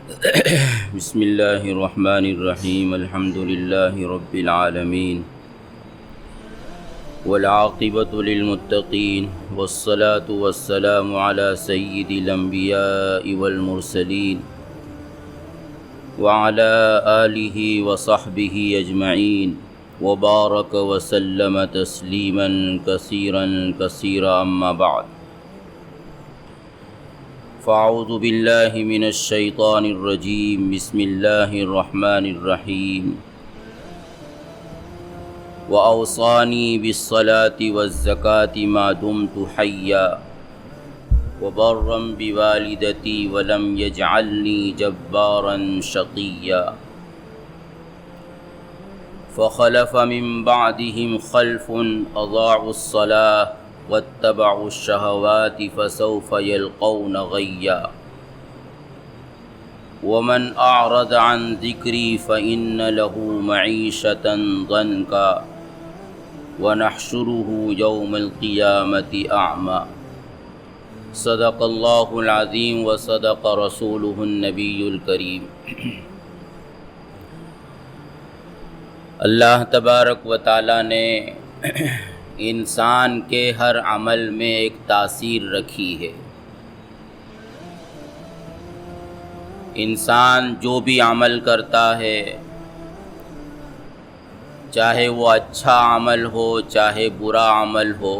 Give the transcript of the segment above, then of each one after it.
بسم اللہ الرحمن الرحیم الحمد للہ رب العالمین والعاقبۃ للمتقین والصلاة والسلام علی سید الانبیاء والمرسلین وعلی آلہ وصحبہ اجمعین وبارک وسلم تسلیما کثیرا کثیرا اما بعد فاعوذ باللہ من الشیطان الرجیم بسم اللہ الرحمن الرحیم وأوصانی بالصلاة والزکاة ما دمت حیا وبرا بوالدتی ولم یجعلنی جبارا شقیا فخلف من بعدهم خلف اضاعوا الصلاة واتبعوا الشهوات فسوف يلقون غيا ومن أعرض عن ذكري فإن له معيشة ضنكا ونحشره يوم القيامة أعمى صدق الله العظيم وصدق رسوله النبي الكريم۔ اللہ تبارک و تعالیٰ نے انسان کے ہر عمل میں ایک تاثیر رکھی ہے۔ انسان جو بھی عمل کرتا ہے، چاہے وہ اچھا عمل ہو چاہے برا عمل ہو،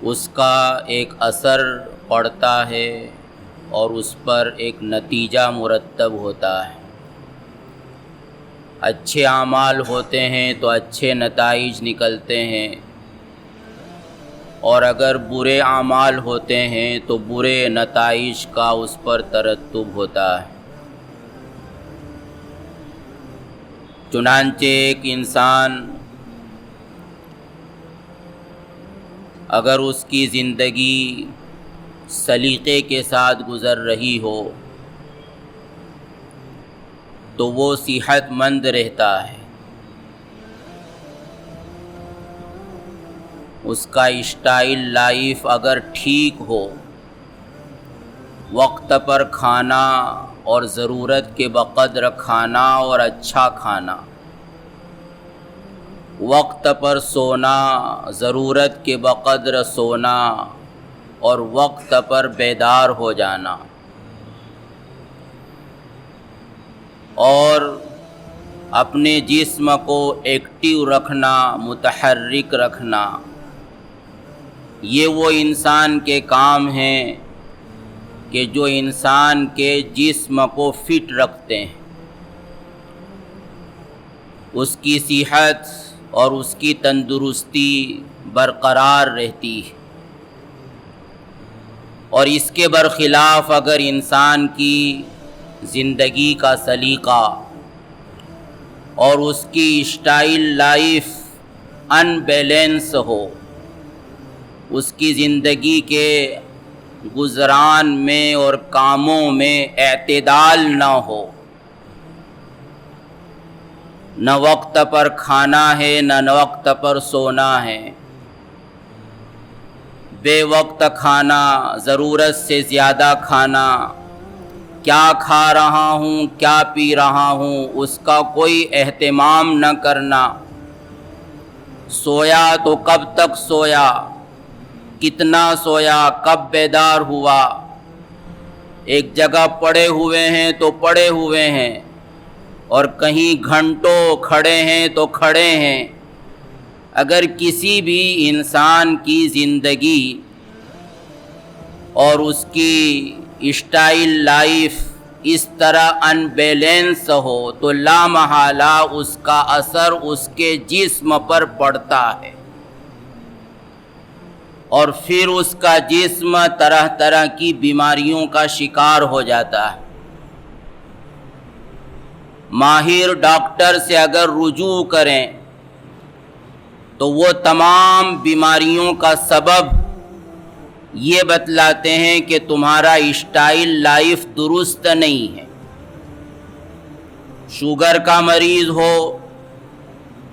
اس کا ایک اثر پڑتا ہے اور اس پر ایک نتیجہ مرتب ہوتا ہے۔ اچھے اعمال ہوتے ہیں تو اچھے نتائج نکلتے ہیں، اور اگر برے اعمال ہوتے ہیں تو برے نتائج کا اس پر ترتب ہوتا ہے۔ چنانچہ ایک انسان اگر اس کی زندگی سلیقے کے ساتھ گزر رہی ہو تو وہ صحت مند رہتا ہے، اس کا اسٹائل لائف اگر ٹھیک ہو، وقت پر کھانا اور ضرورت کے بقدر کھانا اور اچھا کھانا، وقت پر سونا، ضرورت کے بقدر سونا اور وقت پر بیدار ہو جانا، اور اپنے جسم کو ایکٹیو رکھنا، متحرک رکھنا، یہ وہ انسان کے کام ہیں کہ جو انسان کے جسم کو فٹ رکھتے ہیں، اس کی صحت اور اس کی تندرستی برقرار رہتی ہے۔ اور اس کے برخلاف اگر انسان کی زندگی کا سلیقہ اور اس کی اسٹائل لائف ان بیلنس ہو، اس کی زندگی کے گزران میں اور کاموں میں اعتدال نہ ہو، نہ وقت پر کھانا ہے نہ وقت پر سونا ہے، بے وقت کھانا، ضرورت سے زیادہ کھانا، کیا کھا رہا ہوں کیا پی رہا ہوں اس کا کوئی اہتمام نہ کرنا، سویا تو کب تک سویا، کتنا سویا، کب بیدار ہوا، ایک جگہ پڑے ہوئے ہیں تو پڑے ہوئے ہیں، اور کہیں گھنٹوں کھڑے ہیں تو کھڑے ہیں۔ اگر کسی بھی انسان کی زندگی اور اس کی اسٹائل لائف اس طرح ان بیلنس ہو تو لا محالہ اس کا اثر اس کے جسم پر پڑتا ہے، اور پھر اس کا جسم طرح طرح کی بیماریوں کا شکار ہو جاتا ہے۔ ماہر ڈاکٹر سے اگر رجوع کریں تو وہ تمام بیماریوں کا سبب یہ بتلاتے ہیں کہ تمہارا اسٹائل لائف درست نہیں ہے۔ شوگر کا مریض ہو،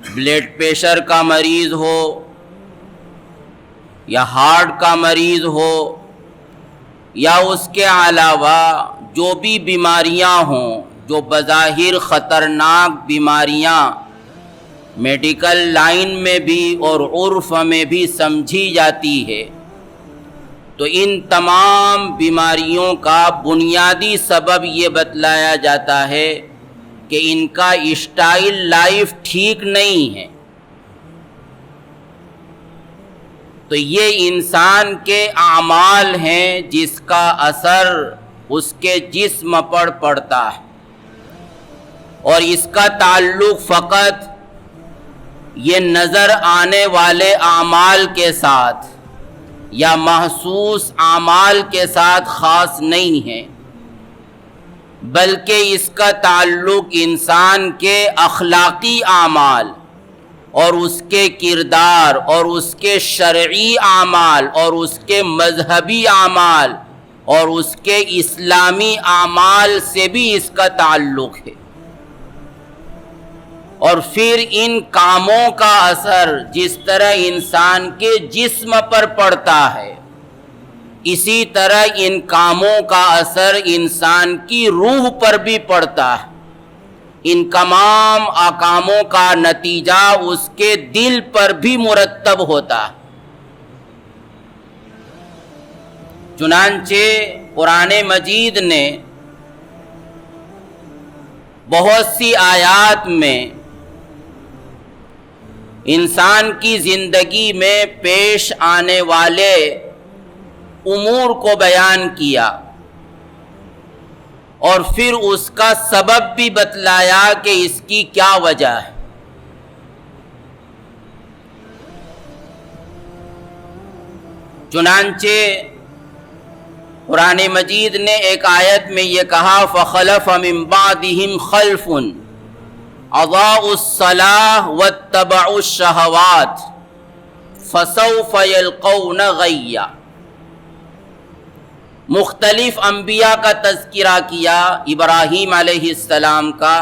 بلڈ پریشر کا مریض ہو یا ہارٹ کا مریض ہو یا اس کے علاوہ جو بھی بیماریاں ہوں جو بظاہر خطرناک بیماریاں میڈیکل لائن میں بھی اور عرف میں بھی سمجھی جاتی ہے، تو ان تمام بیماریوں کا بنیادی سبب یہ بتلایا جاتا ہے کہ ان کا اسٹائل لائف ٹھیک نہیں ہے۔ تو یہ انسان کے اعمال ہیں جس کا اثر اس کے جسم پر پڑتا ہے، اور اس کا تعلق فقط یہ نظر آنے والے اعمال کے ساتھ یا محسوس اعمال کے ساتھ خاص نہیں ہے، بلکہ اس کا تعلق انسان کے اخلاقی اعمال اور اس کے کردار اور اس کے شرعی اعمال اور اس کے مذہبی اعمال اور اس کے اسلامی اعمال سے بھی اس کا تعلق ہے۔ اور پھر ان کاموں کا اثر جس طرح انسان کے جسم پر پڑتا ہے، اسی طرح ان کاموں کا اثر انسان کی روح پر بھی پڑتا ہے۔ ان تمام احکاموں کا نتیجہ اس کے دل پر بھی مرتب ہوتا ہے۔ چنانچہ قرآن مجید نے بہت سی آیات میں انسان کی زندگی میں پیش آنے والے امور کو بیان کیا، اور پھر اس کا سبب بھی بتلایا کہ اس کی کیا وجہ ہے۔ چنانچہ قرآن مجید نے ایک آیت میں یہ کہا فَخَلَفَ مِن بَعْدِهِمْ خَلْفٌ اضاعوا الصلاة واتبعوا الشهوات فسوف يلقون غيا۔ مختلف انبیاء کا تذکرہ کیا، ابراہیم علیہ السلام کا،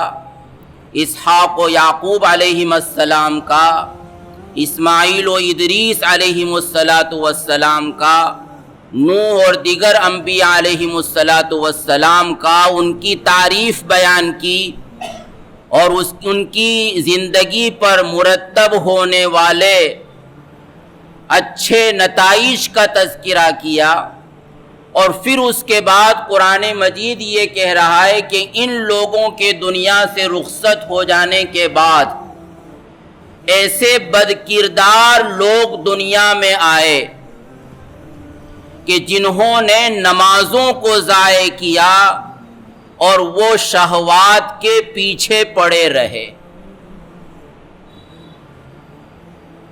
اسحاق و یعقوب علیہ السلام کا، اسماعیل و ادریس علیہ السلام کا، نوح اور دیگر انبیاء علیہ السلام کا، ان کی تعریف بیان کی اور ان کی زندگی پر مرتب ہونے والے اچھے نتائج کا تذکرہ کیا، اور پھر اس کے بعد قرآن مجید یہ کہہ رہا ہے کہ ان لوگوں کے دنیا سے رخصت ہو جانے کے بعد ایسے بدکردار لوگ دنیا میں آئے کہ جنہوں نے نمازوں کو ضائع کیا اور وہ شہوات کے پیچھے پڑے رہے۔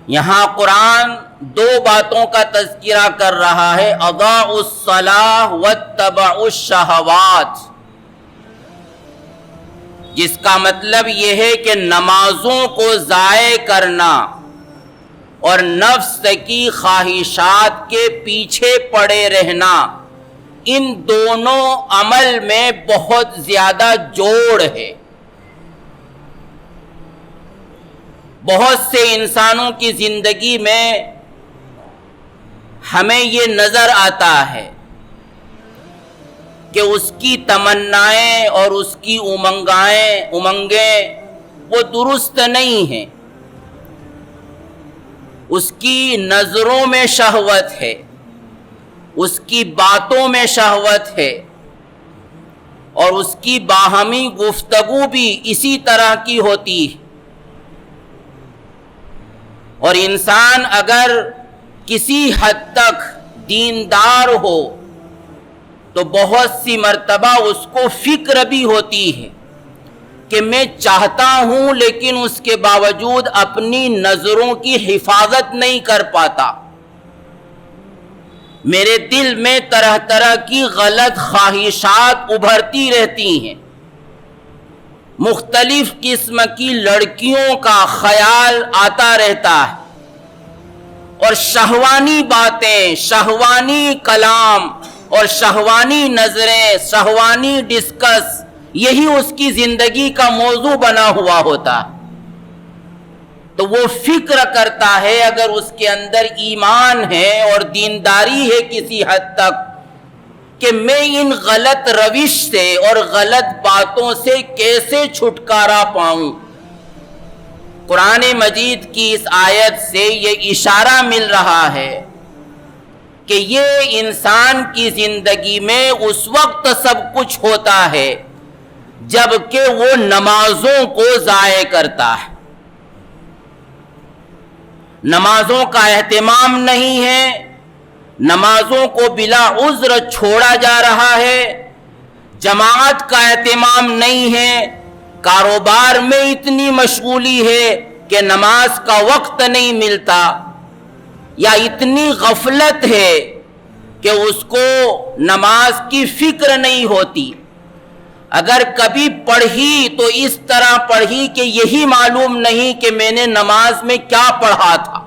یہاں قرآن دو باتوں کا تذکرہ کر رہا ہے، اضاعوا الصلاة واتبعوا الشہوات، جس کا مطلب یہ ہے کہ نمازوں کو ضائع کرنا اور نفس کی خواہشات کے پیچھے پڑے رہنا، ان دونوں عمل میں بہت زیادہ جوڑ ہے۔ بہت سے انسانوں کی زندگی میں ہمیں یہ نظر آتا ہے کہ اس کی تمنائیں اور اس کی امنگیں وہ درست نہیں ہیں۔ اس کی نظروں میں شہوت ہے، اس کی باتوں میں شہوت ہے، اور اس کی باہمی گفتگو بھی اسی طرح کی ہوتی ہے۔ اور انسان اگر کسی حد تک دیندار ہو تو بہت سی مرتبہ اس کو فکر بھی ہوتی ہے کہ میں چاہتا ہوں لیکن اس کے باوجود اپنی نظروں کی حفاظت نہیں کر پاتا، میرے دل میں طرح طرح کی غلط خواہشات ابھرتی رہتی ہیں، مختلف قسم کی لڑکیوں کا خیال آتا رہتا ہے، اور شہوانی باتیں، شہوانی کلام اور شہوانی نظریں، شہوانی ڈسکس، یہی اس کی زندگی کا موضوع بنا ہوا ہوتا ہے۔ تو وہ فکر کرتا ہے اگر اس کے اندر ایمان ہے اور دینداری ہے کسی حد تک، کہ میں ان غلط روش سے اور غلط باتوں سے کیسے چھٹکارا پاؤں۔ قرآن مجید کی اس آیت سے یہ اشارہ مل رہا ہے کہ یہ انسان کی زندگی میں اس وقت سب کچھ ہوتا ہے جب کہ وہ نمازوں کو ضائع کرتا ہے، نمازوں کا اہتمام نہیں ہے، نمازوں کو بلا عذر چھوڑا جا رہا ہے، جماعت کا اہتمام نہیں ہے، کاروبار میں اتنی مشغولی ہے کہ نماز کا وقت نہیں ملتا، یا اتنی غفلت ہے کہ اس کو نماز کی فکر نہیں ہوتی، اگر کبھی پڑھی تو اس طرح پڑھی کہ یہی معلوم نہیں کہ میں نے نماز میں کیا پڑھا تھا۔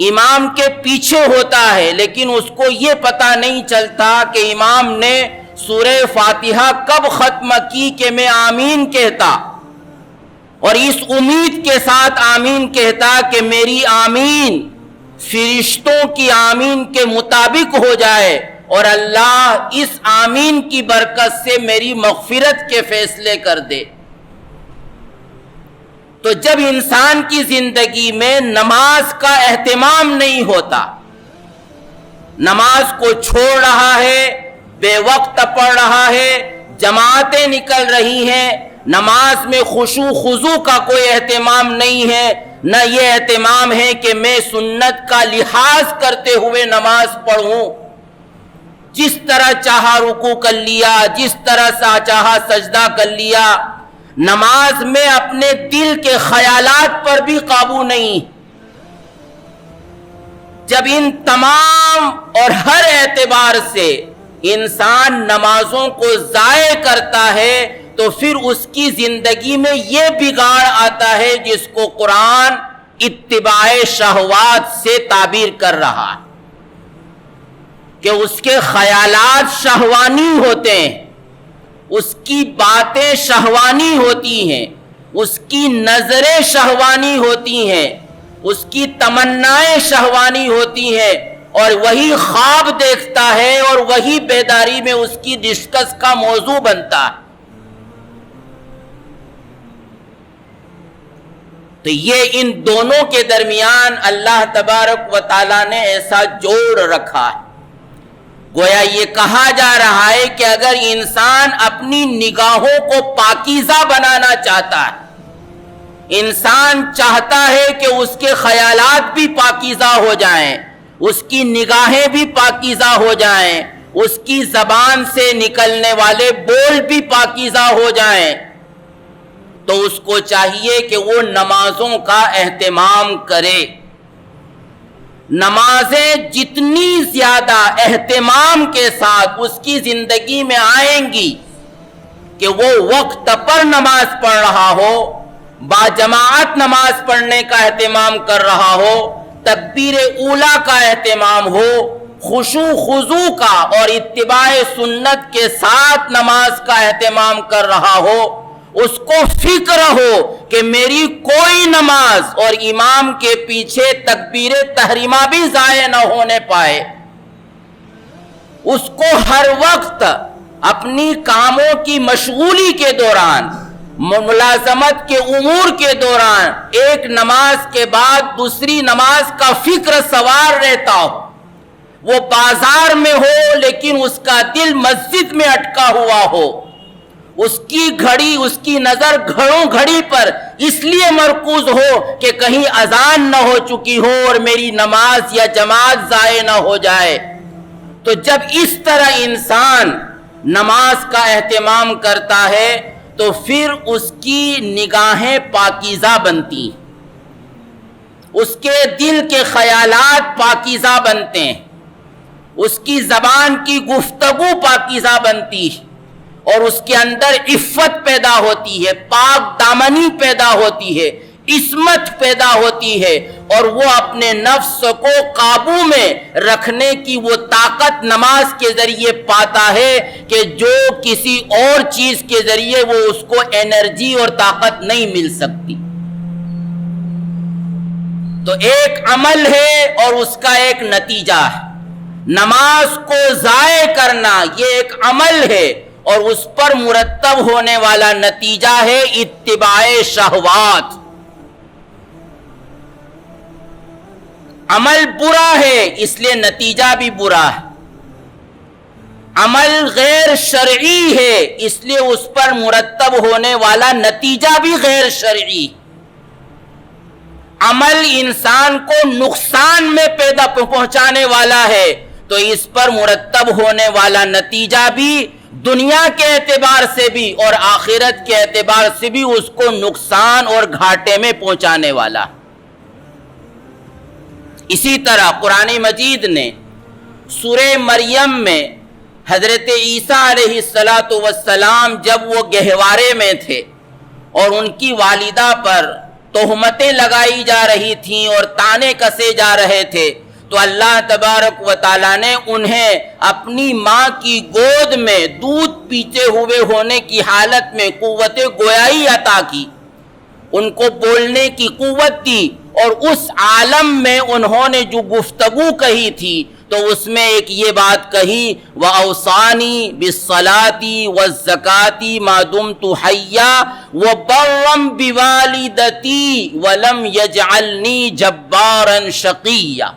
امام کے پیچھے ہوتا ہے لیکن اس کو یہ پتہ نہیں چلتا کہ امام نے سورہ فاتحہ کب ختم کی کہ میں آمین کہتا، اور اس امید کے ساتھ آمین کہتا کہ میری آمین فرشتوں کی آمین کے مطابق ہو جائے اور اللہ اس آمین کی برکت سے میری مغفرت کے فیصلے کر دے۔ تو جب انسان کی زندگی میں نماز کا اہتمام نہیں ہوتا، نماز کو چھوڑ رہا ہے، بے وقت پڑھ رہا ہے، جماعتیں نکل رہی ہیں، نماز میں خشوع خضوع کا کوئی اہتمام نہیں ہے، نہ یہ اہتمام ہے کہ میں سنت کا لحاظ کرتے ہوئے نماز پڑھوں، جس طرح چاہا رکوع کر لیا، جس طرح چاہا سجدہ کر لیا، نماز میں اپنے دل کے خیالات پر بھی قابو نہیں۔ جب ان تمام اور ہر اعتبار سے انسان نمازوں کو ضائع کرتا ہے تو پھر اس کی زندگی میں یہ بگاڑ آتا ہے جس کو قرآن اتباع شہوات سے تعبیر کر رہا ہے، کہ اس کے خیالات شہوانی ہوتے ہیں، اس کی باتیں شہوانی ہوتی ہیں، اس کی نظریں شہوانی ہوتی ہیں، اس کی تمنائیں شہوانی ہوتی ہیں، اور وہی خواب دیکھتا ہے اور وہی بیداری میں اس کی ڈسکس کا موضوع بنتا ہے۔ تو یہ ان دونوں کے درمیان اللہ تبارک و تعالیٰ نے ایسا جوڑ رکھا ہے، گویا یہ کہا جا رہا ہے کہ اگر انسان اپنی نگاہوں کو پاکیزہ بنانا چاہتا ہے، انسان چاہتا ہے کہ اس کے خیالات بھی پاکیزہ ہو جائیں، اس کی نگاہیں بھی پاکیزہ ہو جائیں، اس کی زبان سے نکلنے والے بول بھی پاکیزہ ہو جائیں، تو اس کو چاہیے کہ وہ نمازوں کا اہتمام کرے۔ نمازیں جتنی زیادہ اہتمام کے ساتھ اس کی زندگی میں آئیں گی کہ وہ وقت پر نماز پڑھ رہا ہو، باجماعت نماز پڑھنے کا اہتمام کر رہا ہو، تکبیر اولیٰ کا اہتمام ہو، خشوع خضوع کا اور اتباع سنت کے ساتھ نماز کا اہتمام کر رہا ہو، اس کو فکر ہو کہ میری کوئی نماز اور امام کے پیچھے تکبیر تحریمہ بھی ضائع نہ ہونے پائے، اس کو ہر وقت اپنی کاموں کی مشغولی کے دوران، ملازمت کے امور کے دوران، ایک نماز کے بعد دوسری نماز کا فکر سوار رہتا ہو، وہ بازار میں ہو لیکن اس کا دل مسجد میں اٹکا ہوا ہو، اس کی گھڑی، اس کی نظر گھڑی پر اس لیے مرکوز ہو کہ کہیں اذان نہ ہو چکی ہو اور میری نماز یا جماعت ضائع نہ ہو جائے۔ تو جب اس طرح انسان نماز کا اہتمام کرتا ہے تو پھر اس کی نگاہیں پاکیزہ بنتی، اس کے دل کے خیالات پاکیزہ بنتے ہیں، اس کی زبان کی گفتگو پاکیزہ بنتی ہے، اور اس کے اندر عفت پیدا ہوتی ہے، پاک دامنی پیدا ہوتی ہے، عصمت پیدا ہوتی ہے، اور وہ اپنے نفس کو قابو میں رکھنے کی وہ طاقت نماز کے ذریعے پاتا ہے کہ جو کسی اور چیز کے ذریعے وہ اس کو انرجی اور طاقت نہیں مل سکتی۔ تو ایک عمل ہے اور اس کا ایک نتیجہ ہے۔ نماز کو ضائع کرنا یہ ایک عمل ہے اور اس پر مرتب ہونے والا نتیجہ ہے اتباع شہوات. عمل برا ہے اس لیے نتیجہ بھی برا ہے. عمل غیر شرعی ہے اس لیے اس پر مرتب ہونے والا نتیجہ بھی غیر شرعی. عمل انسان کو نقصان میں پہنچانے والا ہے تو اس پر مرتب ہونے والا نتیجہ بھی دنیا کے اعتبار سے بھی اور آخرت کے اعتبار سے بھی اس کو نقصان اور گھاٹے میں پہنچانے والا. اسی طرح قرآن مجید نے سورہ مریم میں حضرت عیسیٰ علیہ السلام جب وہ گہوارے میں تھے اور ان کی والدہ پر تہمتیں لگائی جا رہی تھیں اور طعنے کسے جا رہے تھے تو اللہ تبارک و تعالیٰ نے انہیں اپنی ماں کی گود میں دودھ پیتے ہوئے ہونے کی حالت میں قوت گویائی عطا کی، ان کو بولنے کی قوت دی، اور اس عالم میں انہوں نے جو گفتگو کہی تھی تو اس میں ایک یہ بات کہی وَأَوْصَانِي بِالصَّلَاةِ وَالزَّكَاةِ مَا دُمْتُ حَيًّا وَبَرًّا بِوَالِدَتِي وَلَمْ يَجْعَلْنِي جَبَّارًا شَقِيًّا،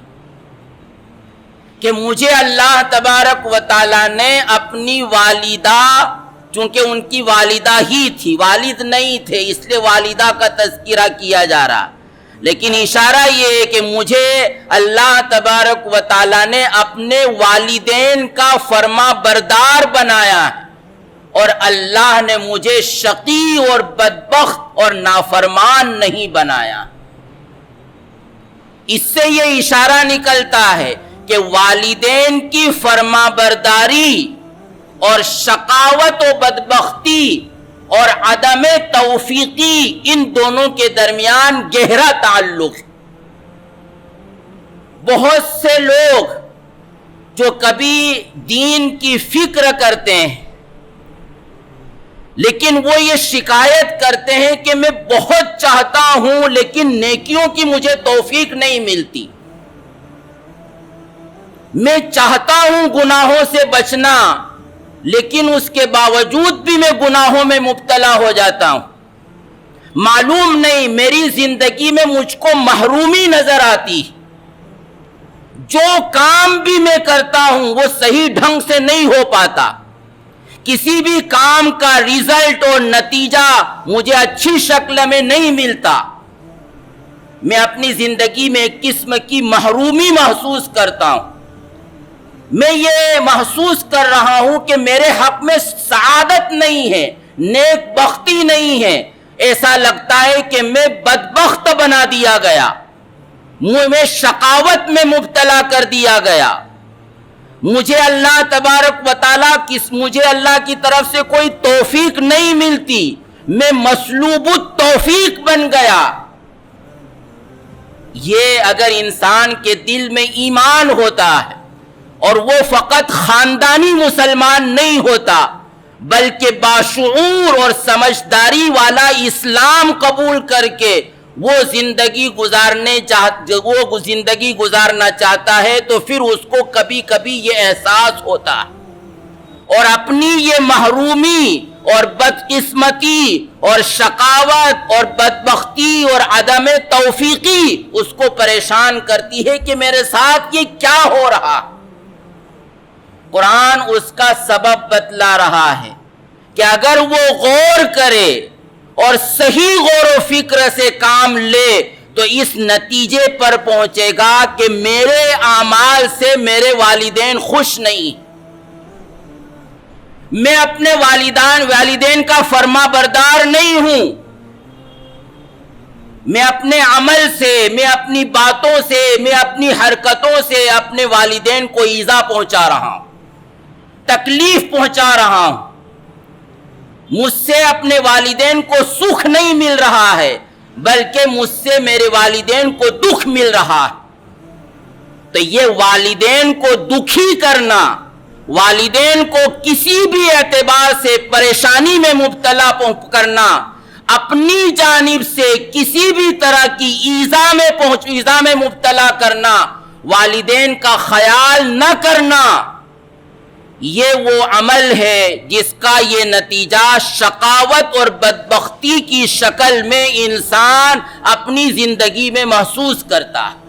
کہ مجھے اللہ تبارک و تعالیٰ نے اپنی والدہ، چونکہ ان کی والدہ ہی تھی، والد نہیں تھے اس لیے والدہ کا تذکرہ کیا جا رہا، لیکن اشارہ یہ ہے کہ مجھے اللہ تبارک و تعالیٰ نے اپنے والدین کا فرما بردار بنایا اور اللہ نے مجھے شقی اور بدبخت اور نافرمان نہیں بنایا. اس سے یہ اشارہ نکلتا ہے کہ والدین کی فرما برداری اور شقاوت و بدبختی اور عدم توفیقی ان دونوں کے درمیان گہرا تعلق ہے. بہت سے لوگ جو کبھی دین کی فکر کرتے ہیں لیکن وہ یہ شکایت کرتے ہیں کہ میں بہت چاہتا ہوں لیکن نیکیوں کی مجھے توفیق نہیں ملتی، میں چاہتا ہوں گناہوں سے بچنا لیکن اس کے باوجود بھی میں گناہوں میں مبتلا ہو جاتا ہوں، معلوم نہیں میری زندگی میں مجھ کو محرومی نظر آتی، جو کام بھی میں کرتا ہوں وہ صحیح ڈھنگ سے نہیں ہو پاتا، کسی بھی کام کا ریزلٹ اور نتیجہ مجھے اچھی شکل میں نہیں ملتا، میں اپنی زندگی میں ایک قسم کی محرومی محسوس کرتا ہوں، میں یہ محسوس کر رہا ہوں کہ میرے حق میں سعادت نہیں ہے، نیک بختی نہیں ہے، ایسا لگتا ہے کہ میں بدبخت بنا دیا گیا، میں شقاوت میں مبتلا کر دیا گیا، مجھے اللہ تبارک و تعالیٰ مجھے اللہ کی طرف سے کوئی توفیق نہیں ملتی، میں مسلوب التوفیق بن گیا. یہ اگر انسان کے دل میں ایمان ہوتا ہے اور وہ فقط خاندانی مسلمان نہیں ہوتا بلکہ باشعور اور سمجھداری والا اسلام قبول کر کے وہ زندگی گزارنا چاہتا ہے تو پھر اس کو کبھی کبھی یہ احساس ہوتا ہے اور اپنی یہ محرومی اور بدقسمتی اور شقاوت اور بدبختی اور عدم توفیقی اس کو پریشان کرتی ہے کہ میرے ساتھ یہ کیا ہو رہا. قرآن اس کا سبب بتلا رہا ہے کہ اگر وہ غور کرے اور صحیح غور و فکر سے کام لے تو اس نتیجے پر پہنچے گا کہ میرے اعمال سے میرے والدین خوش نہیں، میں اپنے والدین کا فرما بردار نہیں ہوں، میں اپنے عمل سے، میں اپنی باتوں سے، میں اپنی حرکتوں سے اپنے والدین کو ایذا پہنچا رہا ہوں، تکلیف پہنچا رہا ہوں، مجھ سے اپنے والدین کو سکھ نہیں مل رہا ہے بلکہ مجھ سے میرے والدین کو دکھ مل رہا ہے. تو یہ والدین کو دکھی کرنا، والدین کو کسی بھی اعتبار سے پریشانی میں مبتلا کرنا، اپنی جانب سے کسی بھی طرح کی ایذا میں مبتلا کرنا، والدین کا خیال نہ کرنا، یہ وہ عمل ہے جس کا یہ نتیجہ شقاوت اور بدبختی کی شکل میں انسان اپنی زندگی میں محسوس کرتا ہے۔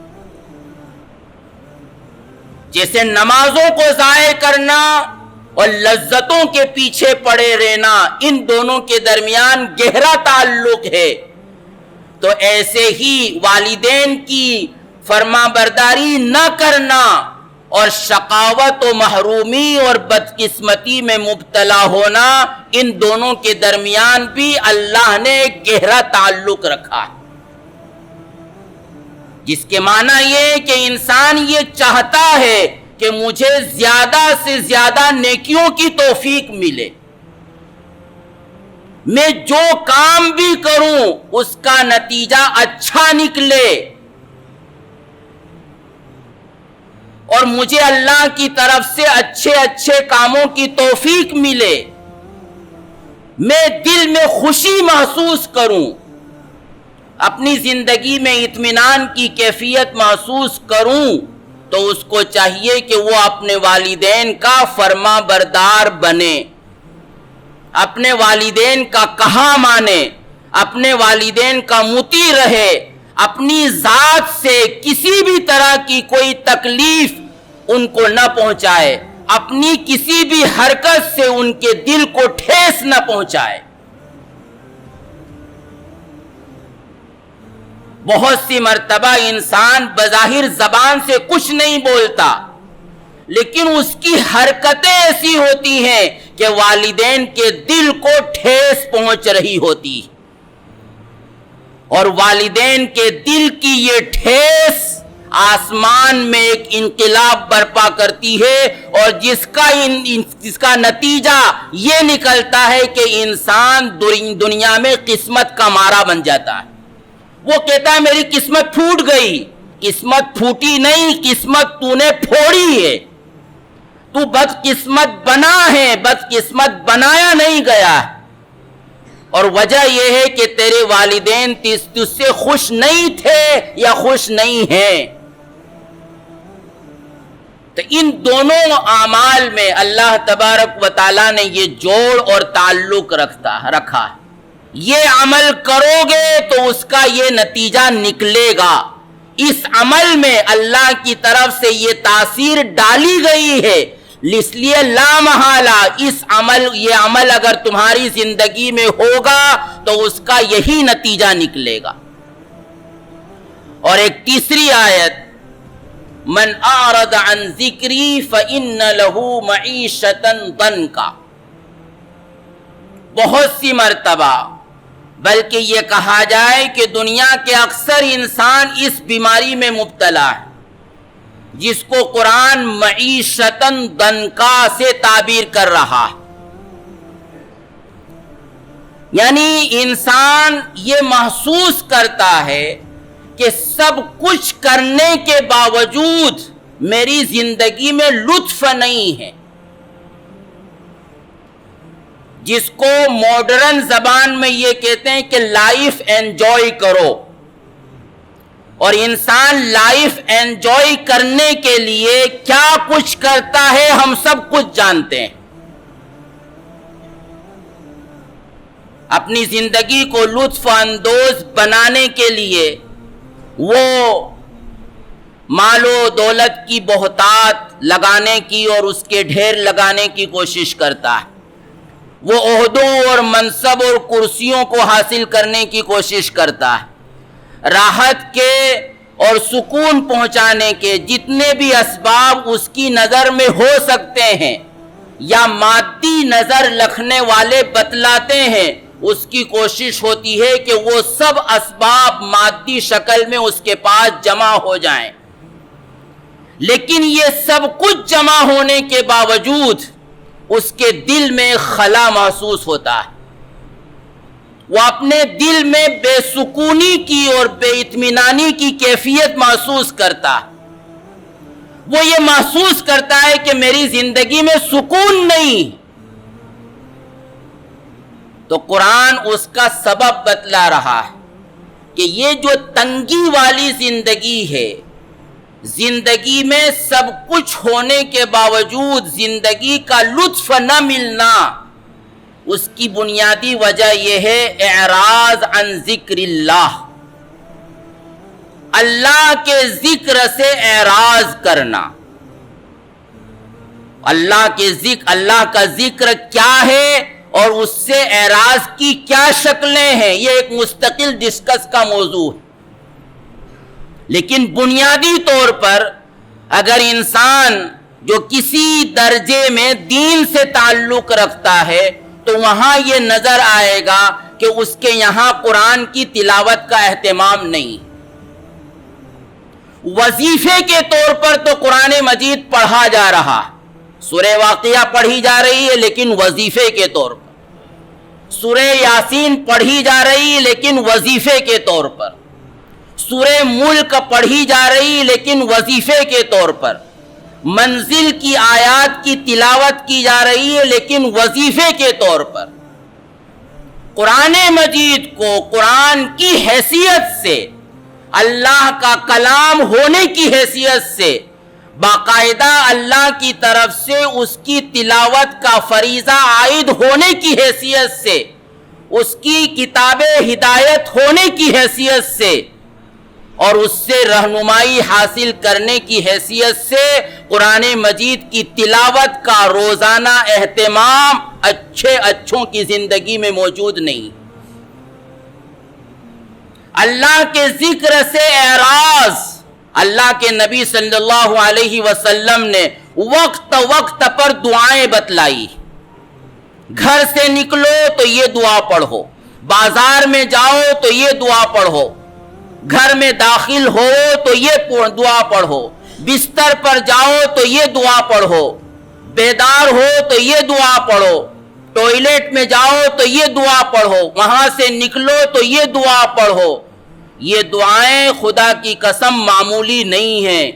جیسے نمازوں کو ضائع کرنا اور لذتوں کے پیچھے پڑے رہنا، ان دونوں کے درمیان گہرا تعلق ہے، تو ایسے ہی والدین کی فرما برداری نہ کرنا اور شقاوت و محرومی اور بدقسمتی میں مبتلا ہونا، ان دونوں کے درمیان بھی اللہ نے ایک گہرا تعلق رکھا ہے، جس کے معنی یہ کہ انسان یہ چاہتا ہے کہ مجھے زیادہ سے زیادہ نیکیوں کی توفیق ملے، میں جو کام بھی کروں اس کا نتیجہ اچھا نکلے، اور مجھے اللہ کی طرف سے اچھے اچھے کاموں کی توفیق ملے، میں دل میں خوشی محسوس کروں، اپنی زندگی میں اطمینان کی کیفیت محسوس کروں، تو اس کو چاہیے کہ وہ اپنے والدین کا فرما بردار بنے، اپنے والدین کا کہا مانے، اپنے والدین کا مطیع رہے، اپنی ذات سے کسی بھی طرح کی کوئی تکلیف ان کو نہ پہنچائے، اپنی کسی بھی حرکت سے ان کے دل کو ٹھیس نہ پہنچائے۔ بہت سی مرتبہ انسان بظاہر زبان سے کچھ نہیں بولتا، لیکن اس کی حرکتیں ایسی ہوتی ہیں کہ والدین کے دل کو ٹھیس پہنچ رہی ہوتی، اور والدین کے دل کی یہ ٹھیس آسمان میں ایک انقلاب برپا کرتی ہے، اور جس کا نتیجہ یہ نکلتا ہے کہ انسان دنیا میں قسمت کا مارا بن جاتا ہے۔ وہ کہتا ہے میری قسمت پھوٹ گئی، قسمت پھوٹی نہیں، قسمت تو نے پھوڑی ہے، تو بدقسمت بنا ہے، بدقسمت بنایا نہیں گیا، اور وجہ یہ ہے کہ تیرے والدین تجھ سے خوش نہیں تھے یا خوش نہیں ہیں۔ تو ان دونوں اعمال میں اللہ تبارک و تعالیٰ نے یہ جوڑ اور تعلق رکھا، یہ عمل کرو گے تو اس کا یہ نتیجہ نکلے گا، اس عمل میں اللہ کی طرف سے یہ تاثیر ڈالی گئی ہے، اس لیے لا محالہ یہ عمل اگر تمہاری زندگی میں ہوگا تو اس کا یہی نتیجہ نکلے گا۔ اور ایک تیسری آیت، من اعرض عن ذکری فإن له معیشة ضنکا، بہت سی مرتبہ بلکہ یہ کہا جائے کہ دنیا کے اکثر انسان اس بیماری میں مبتلا ہے، جس کو قرآن معیشتاً ضنکا سے تعبیر کر رہا ہے، یعنی انسان یہ محسوس کرتا ہے کہ سب کچھ کرنے کے باوجود میری زندگی میں لطف نہیں ہے، جس کو ماڈرن زبان میں یہ کہتے ہیں کہ لائف انجوائے کرو، اور انسان لائف انجوائے کرنے کے لیے کیا کچھ کرتا ہے ہم سب کچھ جانتے ہیں۔ اپنی زندگی کو لطف اندوز بنانے کے لیے وہ مال و دولت کی بہتات لگانے کی اور اس کے ڈھیر لگانے کی کوشش کرتا ہے، وہ عہدوں اور منصب اور کرسیوں کو حاصل کرنے کی کوشش کرتا ہے، راحت کے اور سکون پہنچانے کے جتنے بھی اسباب اس کی نظر میں ہو سکتے ہیں یا مادی نظر رکھنے والے بتلاتے ہیں، اس کی کوشش ہوتی ہے کہ وہ سب اسباب مادی شکل میں اس کے پاس جمع ہو جائیں، لیکن یہ سب کچھ جمع ہونے کے باوجود اس کے دل میں خلا محسوس ہوتا ہے، وہ اپنے دل میں بے سکونی کی اور بے اطمینانی کی کیفیت محسوس کرتا ہے، وہ یہ محسوس کرتا ہے کہ میری زندگی میں سکون نہیں۔ تو قرآن اس کا سبب بتلا رہا ہے کہ یہ جو تنگی والی زندگی ہے، زندگی میں سب کچھ ہونے کے باوجود زندگی کا لطف نہ ملنا، اس کی بنیادی وجہ یہ ہے اعراض عن ذکر اللہ، اللہ کے ذکر سے اعراض کرنا۔ اللہ کا ذکر کیا ہے اور اس سے اعراض کی کیا شکلیں ہیں، یہ ایک مستقل ڈسکس کا موضوع ہے۔ لیکن بنیادی طور پر اگر انسان جو کسی درجے میں دین سے تعلق رکھتا ہے تو وہاں یہ نظر آئے گا کہ اس کے یہاں قرآن کی تلاوت کا اہتمام نہیں۔ وظیفے کے طور پر تو قرآن مجید پڑھا جا رہا، سورہ واقعہ پڑھی جا رہی ہے لیکن وظیفے کے طور پر، سورہ یاسین پڑھی جا رہی ہے لیکن وظیفے کے طور پر، سورہ ملک پڑھی جا رہی لیکن وظیفے کے طور پر، منزل کی آیات کی تلاوت کی جا رہی ہے لیکن وظیفے کے طور پر۔ قرآن مجید کو قرآن کی حیثیت سے، اللہ کا کلام ہونے کی حیثیت سے، باقاعدہ اللہ کی طرف سے اس کی تلاوت کا فریضہ عائد ہونے کی حیثیت سے، اس کی کتاب ہدایت ہونے کی حیثیت سے اور اس سے رہنمائی حاصل کرنے کی حیثیت سے قرآن مجید کی تلاوت کا روزانہ اہتمام اچھوں کی زندگی میں موجود نہیں۔ اللہ کے ذکر سے اعراض، اللہ کے نبی صلی اللہ علیہ وسلم نے وقت پر دعائیں بتلائی۔ گھر سے نکلو تو یہ دعا پڑھو، بازار میں جاؤ تو یہ دعا پڑھو، گھر میں داخل ہو تو یہ دعا پڑھو، بستر پر جاؤ تو یہ دعا پڑھو، بیدار ہو تو یہ دعا پڑھو، ٹوائلٹ میں جاؤ تو یہ دعا پڑھو، وہاں سے نکلو تو یہ دعا پڑھو۔ یہ دعائیں خدا کی قسم معمولی نہیں ہیں۔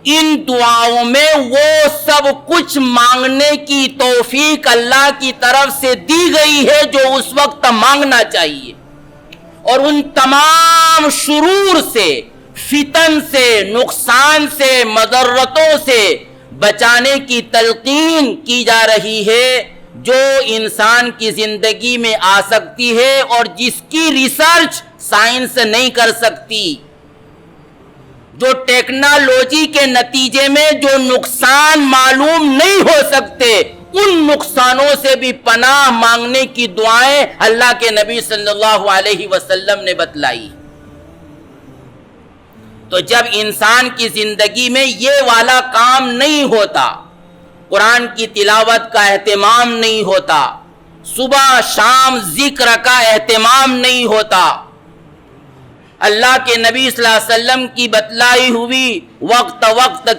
ان دعاؤں میں وہ سب کچھ مانگنے کی توفیق اللہ کی طرف سے دی گئی ہے جو اس وقت مانگنا چاہیے، اور ان تمام شرور سے، فتن سے، نقصان سے، مضرتوں سے بچانے کی تلقین کی جا رہی ہے جو انسان کی زندگی میں آ سکتی ہے اور جس کی ریسرچ سائنس نہیں کر سکتی، جو ٹیکنالوجی کے نتیجے میں جو نقصان معلوم نہیں ہو سکتے، ان نقصانوں سے بھی پناہ مانگنے کی دعائیں اللہ کے نبی صلی اللہ علیہ وسلم نے بتلائی۔ تو جب انسان کی زندگی میں یہ والا کام نہیں ہوتا، قرآن کی تلاوت کا اہتمام نہیں ہوتا، صبح شام ذکر کا اہتمام نہیں ہوتا، اللہ کے نبی صلی اللہ علیہ وسلم کی بتلائی ہوئی وقت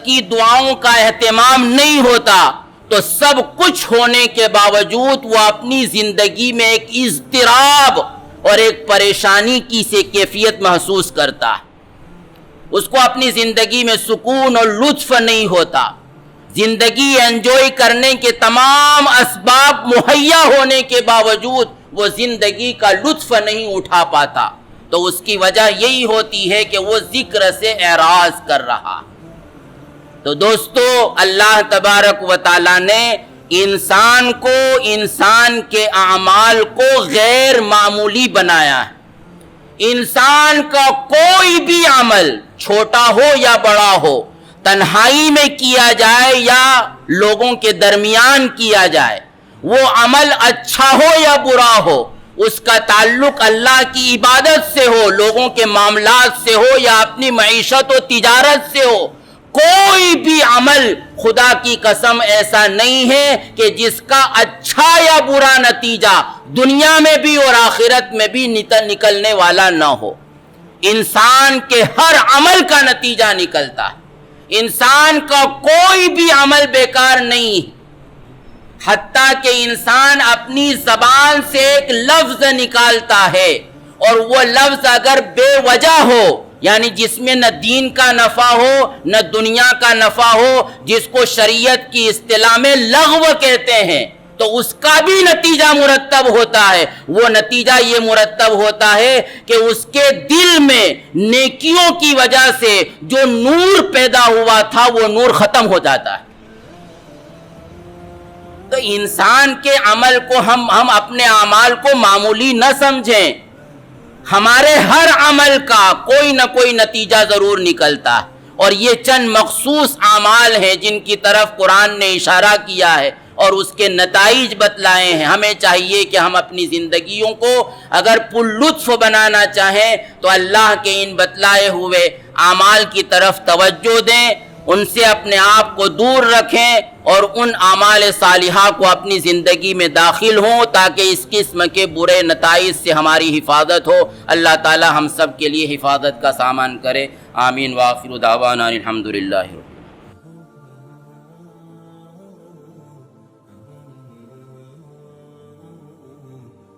کی دعاؤں کا اہتمام نہیں ہوتا، تو سب کچھ ہونے کے باوجود وہ اپنی زندگی میں ایک اضطراب اور ایک پریشانی کی سے کیفیت محسوس کرتا ہے۔ اس کو اپنی زندگی میں سکون اور لطف نہیں ہوتا، زندگی انجوائے کرنے کے تمام اسباب مہیا ہونے کے باوجود وہ زندگی کا لطف نہیں اٹھا پاتا۔ تو اس کی وجہ یہی ہوتی ہے کہ وہ ذکر سے اعراض کر رہا۔ تو دوستو، اللہ تبارک و تعالیٰ نے انسان کو، انسان کے اعمال کو غیر معمولی بنایا ہے۔ انسان کا کوئی بھی عمل، چھوٹا ہو یا بڑا ہو، تنہائی میں کیا جائے یا لوگوں کے درمیان کیا جائے، وہ عمل اچھا ہو یا برا ہو، اس کا تعلق اللہ کی عبادت سے ہو، لوگوں کے معاملات سے ہو یا اپنی معیشت و تجارت سے ہو، کوئی بھی عمل خدا کی قسم ایسا نہیں ہے کہ جس کا اچھا یا برا نتیجہ دنیا میں بھی اور آخرت میں بھی نکلنے والا نہ ہو۔ انسان کے ہر عمل کا نتیجہ نکلتا ہے، انسان کا کوئی بھی عمل بیکار نہیں، حتیٰ کہ انسان اپنی زبان سے ایک لفظ نکالتا ہے اور وہ لفظ اگر بے وجہ ہو، یعنی جس میں نہ دین کا نفع ہو نہ دنیا کا نفع ہو، جس کو شریعت کی اصطلاح میں لغو کہتے ہیں، تو اس کا بھی نتیجہ مرتب ہوتا ہے. وہ نتیجہ یہ مرتب ہوتا ہے کہ اس کے دل میں نیکیوں کی وجہ سے جو نور پیدا ہوا تھا وہ نور ختم ہو جاتا ہے. تو انسان کے عمل کو ہم اپنے اعمال کو معمولی نہ سمجھیں. ہمارے ہر عمل کا کوئی نہ کوئی نتیجہ ضرور نکلتا ہے، اور یہ چند مخصوص اعمال ہیں جن کی طرف قرآن نے اشارہ کیا ہے اور اس کے نتائج بتلائے ہیں. ہمیں چاہیے کہ ہم اپنی زندگیوں کو اگر پر لطف بنانا چاہیں تو اللہ کے ان بتلائے ہوئے اعمال کی طرف توجہ دیں، ان سے اپنے آپ کو دور رکھیں اور ان اعمال صالحہ کو اپنی زندگی میں داخل ہوں تاکہ اس قسم کے برے نتائج سے ہماری حفاظت ہو. اللہ تعالی ہم سب کے لیے حفاظت کا سامان کرے. آمین. وآخر دعوانا الحمدللہ.